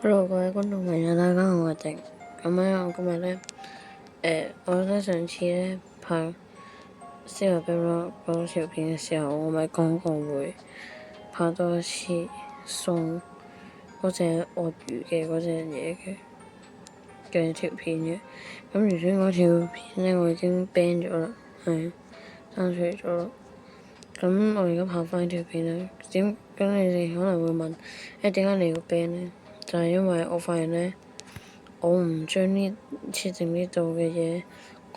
Hello，各位觀眾朋友，大家好，我係定。咁咧，我今日咧，我覺得上次咧拍思華 Vlog 嗰條片嘅時候，我咪講過會拍多一次送嗰隻鱷魚嘅嗰隻嘢嘅條片嘅。咁原先嗰條片咧，我已經 ban 咗啦，係刪除咗啦。咁我而家拍翻呢條片咧，咁你哋可能會問，點解你要 ban 咧？就係因為我發現咧，我唔將呢設定呢度嘅嘢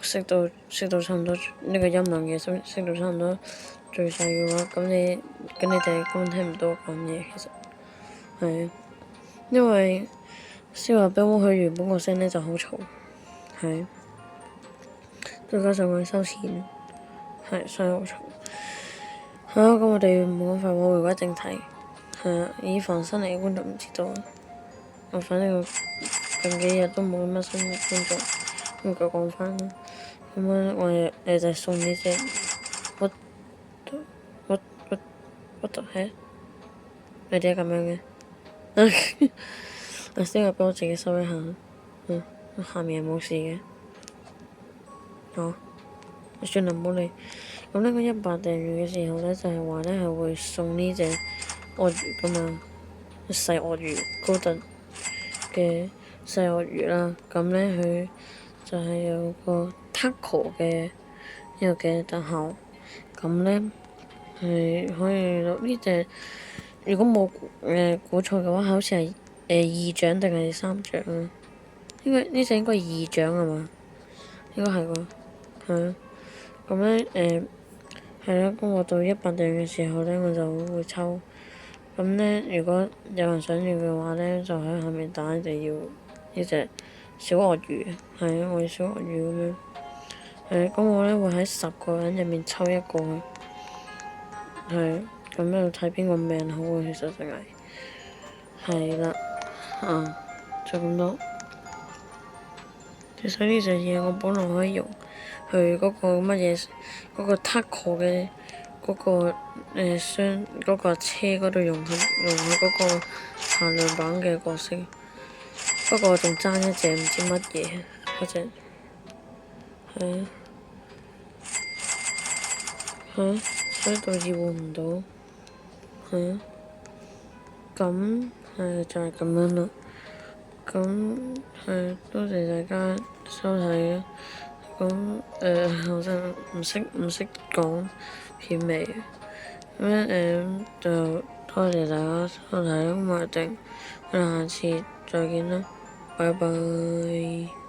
熄到差唔多呢個音量嘅熄到差唔多最細嘅話，咁你哋根本聽唔到我講嘢。其實係因為思華 Vlog 佢原本個聲咧就好嘈，係再加上佢收錢，係所以好嘈。好，咁我哋唔好廢話，回歸正題。以防新嚟嘅觀眾唔知道，我反正近幾日都冇乜新嘅觀眾，咁就講翻啦。咁樣我哋就送呢隻what the heck？你點解咁樣嘅？我先話俾我自己收一下，下面係冇事嘅。好，算啦，唔好理。咁呢個100訂閱嘅時候咧，就係話咧係會送呢隻鱷魚噶嘛，細鱷魚高達嘅細鱷魚啦。咁咧佢就係有個 taco 嘅呢個嘅特效。咁咧係可以攞呢隻，如果冇估錯嘅話，好似係2獎定係3獎啊？呢隻應該係2獎係嘛？應該係喎，係啊。咁咧係啦，咁我到100訂閱嘅時候咧，我就會抽。咁咧，如果有人想要嘅話咧，就喺下面打你要呢隻小鱷魚，係啊，我要小鱷魚咁樣。咁我咧會喺10個人入面抽一個，係咁樣睇邊個命好啊，其實淨係啦，就咁多。其實呢隻嘢我本來可以用去嗰個乜嘢，嗰個 taco 嘅嗰個嗰個車嗰度用佢嗰個限量版嘅角色，不過我仲爭一隻唔知乜嘢嗰隻，所以導致換唔到，咁就係咁樣啦。咁多謝大家收睇啦。咁我真係唔識講片尾，咁就多謝大家收睇，咁我哋下次再見啦，拜拜。